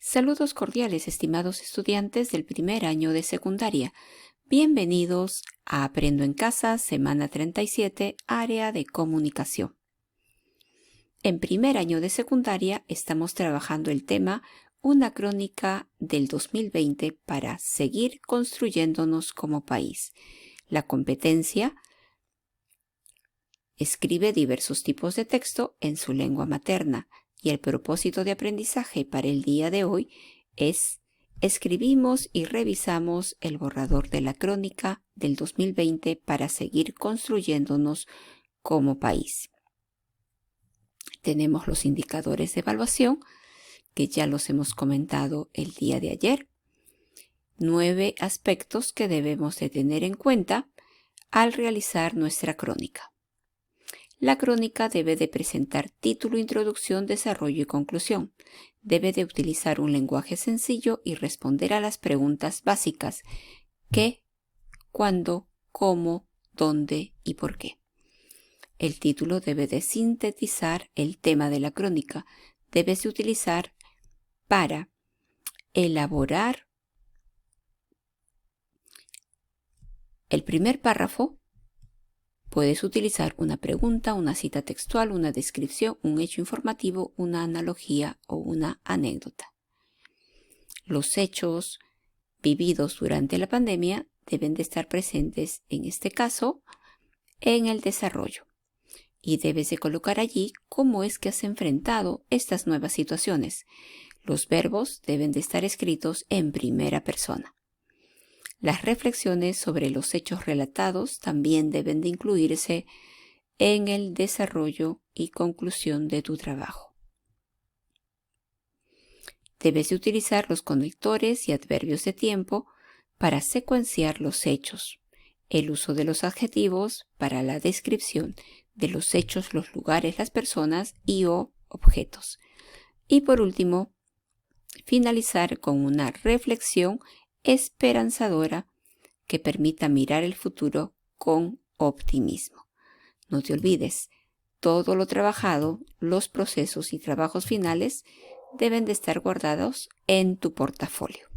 Saludos cordiales, estimados estudiantes del primer año de secundaria. Bienvenidos a Aprendo en Casa, semana 37, área de comunicación. En primer año de secundaria estamos trabajando el tema Una crónica del 2020 para seguir construyéndonos como país. La competencia escribe diversos tipos de texto en su lengua materna. Y el propósito de aprendizaje para el día de hoy es escribimos y revisamos el borrador de la crónica del 2020 para seguir construyéndonos como país. Tenemos los indicadores de evaluación, que ya los hemos comentado el día de ayer. 9 aspectos que debemos de tener en cuenta al realizar nuestra crónica. La crónica debe de presentar título, introducción, desarrollo y conclusión. Debe de utilizar un lenguaje sencillo y responder a las preguntas básicas: ¿qué?, ¿cuándo?, ¿cómo?, ¿dónde? Y ¿por qué? El título debe de sintetizar el tema de la crónica. Debes de utilizar para elaborar el primer párrafo. Puedes utilizar una pregunta, una cita textual, una descripción, un hecho informativo, una analogía o una anécdota. Los hechos vividos durante la pandemia deben de estar presentes, en este caso, en el desarrollo. Y debes de colocar allí cómo es que has enfrentado estas nuevas situaciones. Los verbos deben de estar escritos en primera persona. Las reflexiones sobre los hechos relatados también deben de incluirse en el desarrollo y conclusión de tu trabajo. Debes de utilizar los conectores y adverbios de tiempo para secuenciar los hechos, el uso de los adjetivos para la descripción de los hechos, los lugares, las personas o objetos. Y por último, finalizar con una reflexión esperanzadora que permita mirar el futuro con optimismo. No te olvides, todo lo trabajado, los procesos y trabajos finales deben de estar guardados en tu portafolio.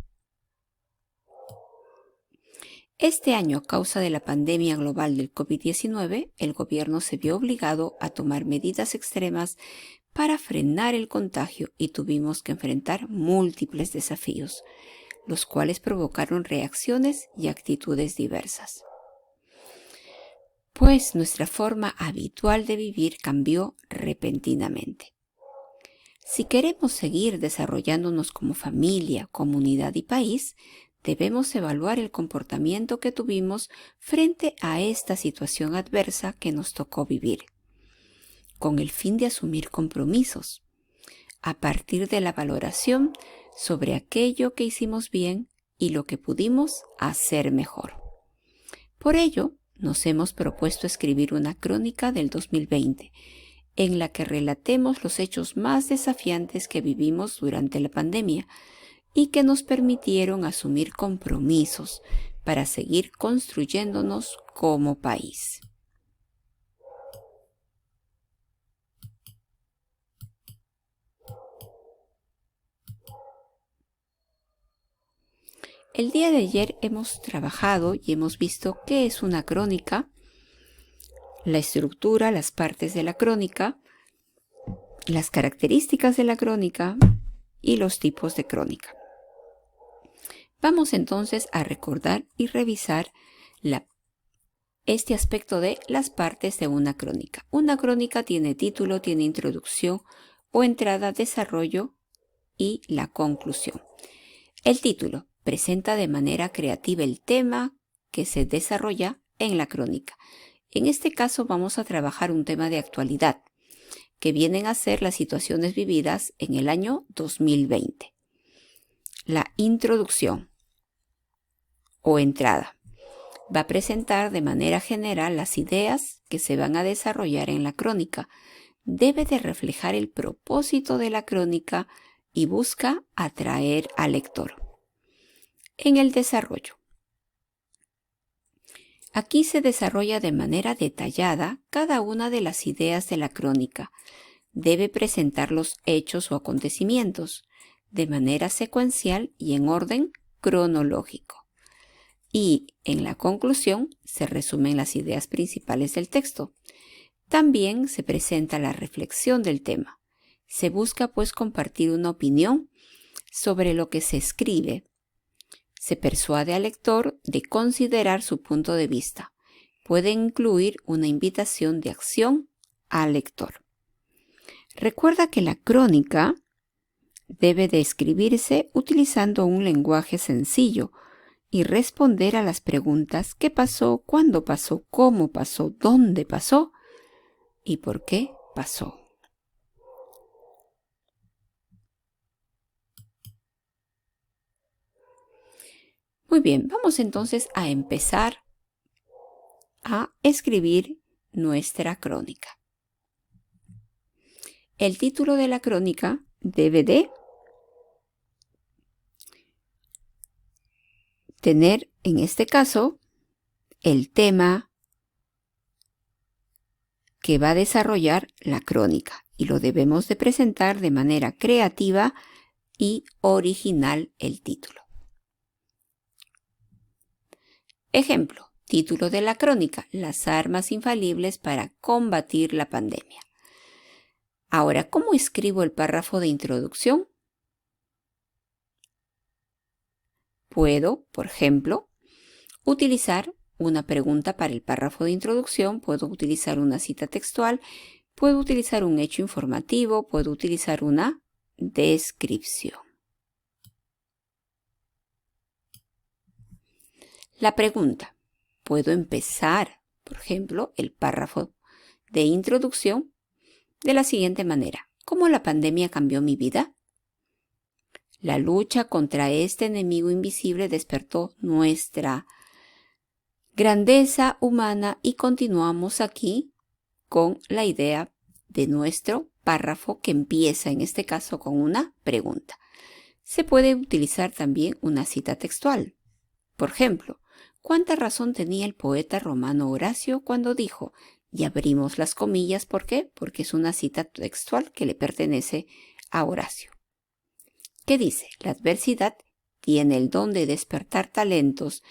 Este año, a causa de la pandemia global del COVID-19, el gobierno se vio obligado a tomar medidas extremas para frenar el contagio y tuvimos que enfrentar múltiples desafíos, los cuales provocaron reacciones y actitudes diversas. Pues nuestra forma habitual de vivir cambió repentinamente. Si queremos seguir desarrollándonos como familia, comunidad y país, debemos evaluar el comportamiento que tuvimos frente a esta situación adversa que nos tocó vivir, con el fin de asumir compromisos, a partir de la valoración sobre aquello que hicimos bien y lo que pudimos hacer mejor. Por ello, nos hemos propuesto escribir una crónica del 2020, en la que relatemos los hechos más desafiantes que vivimos durante la pandemia y que nos permitieron asumir compromisos para seguir construyéndonos como país. El día de ayer hemos trabajado y hemos visto qué es una crónica, la estructura, las partes de la crónica, las características de la crónica y los tipos de crónica. Vamos entonces a recordar y revisar este aspecto de las partes de una crónica. Una crónica tiene título, tiene introducción o entrada, desarrollo y la conclusión. El título presenta de manera creativa el tema que se desarrolla en la crónica. En este caso vamos a trabajar un tema de actualidad, que vienen a ser las situaciones vividas en el año 2020. La introducción o entrada va a presentar de manera general las ideas que se van a desarrollar en la crónica. Debe de reflejar el propósito de la crónica y busca atraer al lector. En el desarrollo. Aquí se desarrolla de manera detallada cada una de las ideas de la crónica. Debe presentar los hechos o acontecimientos. de manera secuencial y en orden cronológico. Y en la conclusión se resumen las ideas principales del texto. También se presenta la reflexión del tema. Se busca pues compartir una opinión sobre lo que se escribe. Se persuade al lector de considerar su punto de vista. Puede incluir una invitación de acción al lector. Recuerda que la crónica debe de escribirse utilizando un lenguaje sencillo y responder a las preguntas ¿qué pasó? ¿Cuándo pasó? ¿Cómo pasó? ¿Dónde pasó? ¿Y por qué pasó? Muy bien, vamos entonces a empezar a escribir nuestra crónica. El título de la crónica debe de tener, en este caso, el tema que va a desarrollar la crónica y lo debemos de presentar de manera creativa y original el título. Ejemplo, título de la crónica: Las armas infalibles para combatir la pandemia. Ahora, ¿cómo escribo el párrafo de introducción? Puedo, por ejemplo, utilizar una pregunta para el párrafo de introducción, puedo utilizar una cita textual, puedo utilizar un hecho informativo, puedo utilizar una descripción. La pregunta: puedo empezar, por ejemplo, el párrafo de introducción de la siguiente manera: ¿cómo la pandemia cambió mi vida? La lucha contra este enemigo invisible despertó nuestra grandeza humana y continuamos aquí con la idea de nuestro párrafo que empieza en este caso con una pregunta. Se puede utilizar también una cita textual. Por ejemplo, ¿cuánta razón tenía el poeta romano Horacio cuando dijo? Y abrimos las comillas, ¿por qué? Porque es una cita textual que le pertenece a Horacio. ¿Qué dice? La adversidad tiene el don de despertar talentos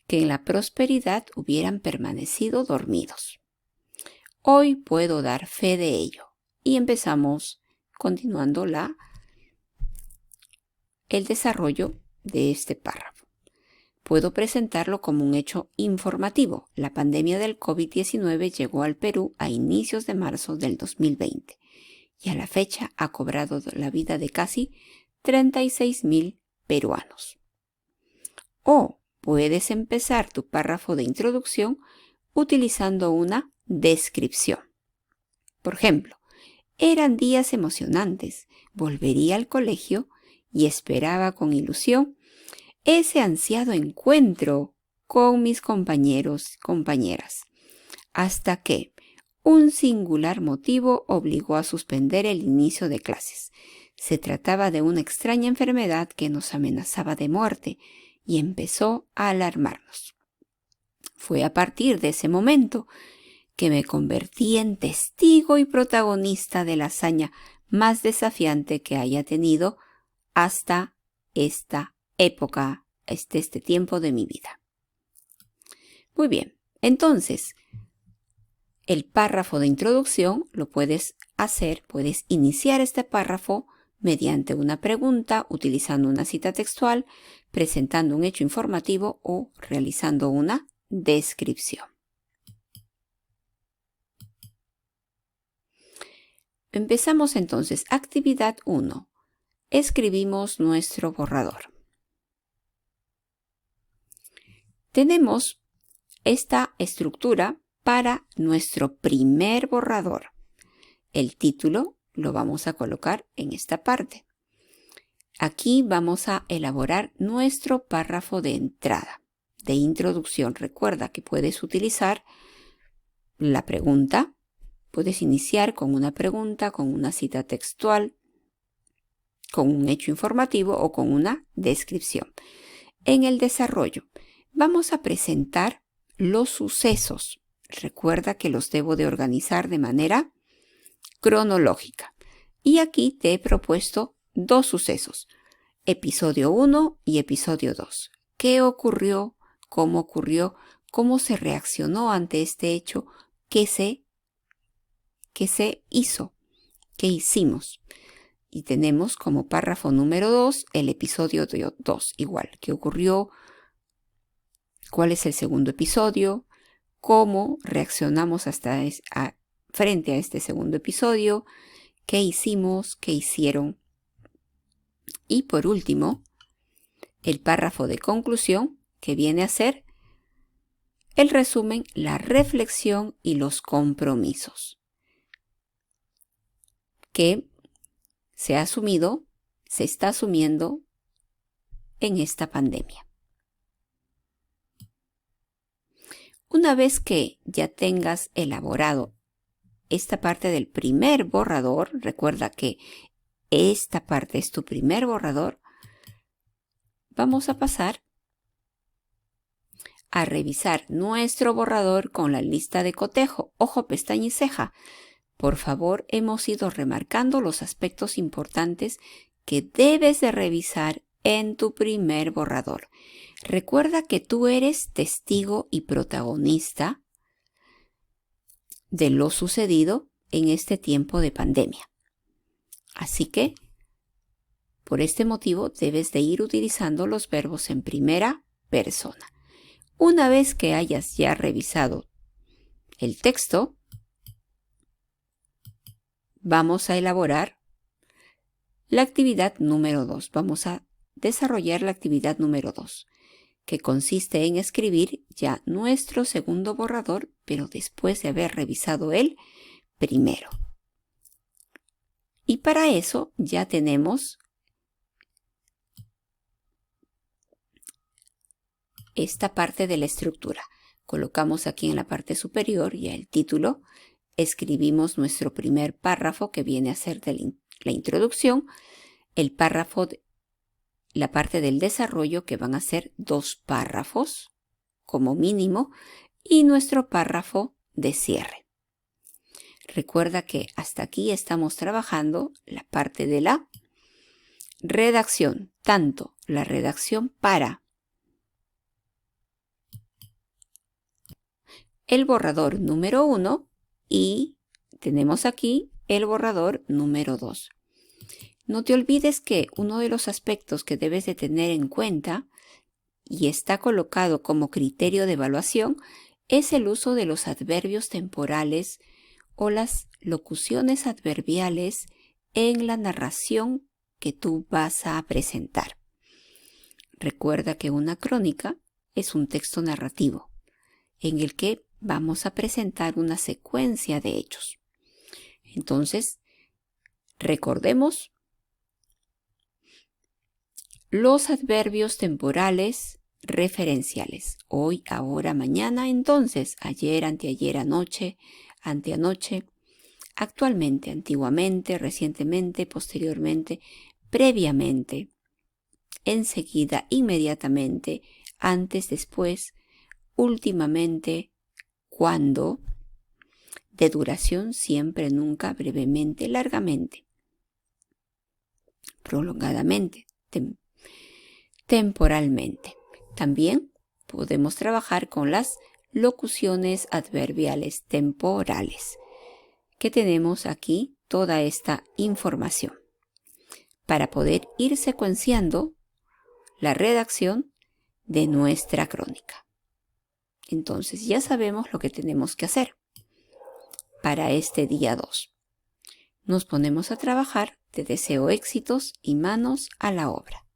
que en la prosperidad hubieran permanecido dormidos. Hoy puedo dar fe de ello. Y empezamos continuando el desarrollo de este párrafo. Puedo presentarlo como un hecho informativo. La pandemia del COVID-19 llegó al Perú a inicios de marzo del 2020 y a la fecha ha cobrado la vida de casi 36,000 peruanos. O puedes empezar tu párrafo de introducción utilizando una descripción. Por ejemplo, eran días emocionantes. Volvería al colegio y esperaba con ilusión ese ansiado encuentro con mis compañeros y compañeras, hasta que un singular motivo obligó a suspender el inicio de clases. Se trataba de una extraña enfermedad que nos amenazaba de muerte y empezó a alarmarnos. Fue a partir de ese momento que me convertí en testigo y protagonista de la hazaña más desafiante que haya tenido hasta esta época, este tiempo de mi vida. Muy bien, entonces, el párrafo de introducción lo puedes hacer, puedes iniciar este párrafo mediante una pregunta, utilizando una cita textual, presentando un hecho informativo o realizando una descripción. Empezamos entonces. Actividad 1. Escribimos nuestro borrador. Tenemos esta estructura para nuestro primer borrador. El título lo vamos a colocar en esta parte. Aquí vamos a elaborar nuestro párrafo de entrada, de introducción. Recuerda que puedes utilizar la pregunta. Puedes iniciar con una pregunta, con una cita textual, con un hecho informativo o con una descripción. En el desarrollo, vamos a presentar los sucesos. Recuerda que los debo de organizar de manera cronológica. Y aquí te he propuesto dos sucesos. episodio 1 y episodio 2. ¿Qué ocurrió? ¿Cómo se reaccionó ante este hecho? ¿Qué se hizo? ¿Qué hicimos? Y tenemos como párrafo número 2 el episodio 2, igual. ¿Qué ocurrió? ¿Cuál es el segundo episodio? ¿Cómo reaccionamos frente a este segundo episodio? ¿Qué hicimos? ¿Qué hicieron? Y por último, el párrafo de conclusión, que viene a ser el resumen, la reflexión y los compromisos que se está asumiendo en esta pandemia. Una vez que ya tengas elaborado esta parte del primer borrador, recuerda que esta parte es tu primer borrador, vamos a pasar a revisar nuestro borrador con la lista de cotejo, ojo, pestaña y ceja. Por favor, hemos ido remarcando los aspectos importantes que debes de revisar en tu primer borrador. Recuerda que tú eres testigo y protagonista de lo sucedido en este tiempo de pandemia. Así que, por este motivo, debes de ir utilizando los verbos en primera persona. Una vez que hayas ya revisado el texto, vamos a elaborar la actividad número 2. Vamos a desarrollar la actividad número 2, que consiste en escribir ya nuestro segundo borrador, pero después de haber revisado el primero. Y para eso ya tenemos esta parte de la estructura. Colocamos aquí en la parte superior ya el título, escribimos nuestro primer párrafo que viene a ser de la introducción, el párrafo, la parte del desarrollo que van a ser 2 párrafos como mínimo y nuestro párrafo de cierre. Recuerda que hasta aquí estamos trabajando la parte de la redacción, tanto la redacción para el borrador número 1 y tenemos aquí el borrador número 2. No te olvides que uno de los aspectos que debes de tener en cuenta y está colocado como criterio de evaluación es el uso de los adverbios temporales o las locuciones adverbiales en la narración que tú vas a presentar. Recuerda que una crónica es un texto narrativo en el que vamos a presentar una secuencia de hechos. Entonces, recordemos los adverbios temporales referenciales. Hoy, ahora, mañana, entonces, ayer, anteayer, anoche, anteanoche, actualmente, antiguamente, recientemente, posteriormente, previamente, enseguida, inmediatamente, antes, después, últimamente, cuando, de duración siempre, nunca, brevemente, largamente, prolongadamente, temporalmente. También podemos trabajar con las locuciones adverbiales temporales, que tenemos aquí toda esta información para poder ir secuenciando la redacción de nuestra crónica. Entonces ya sabemos lo que tenemos que hacer para este día 2. Nos ponemos a trabajar, te deseo éxitos y manos a la obra.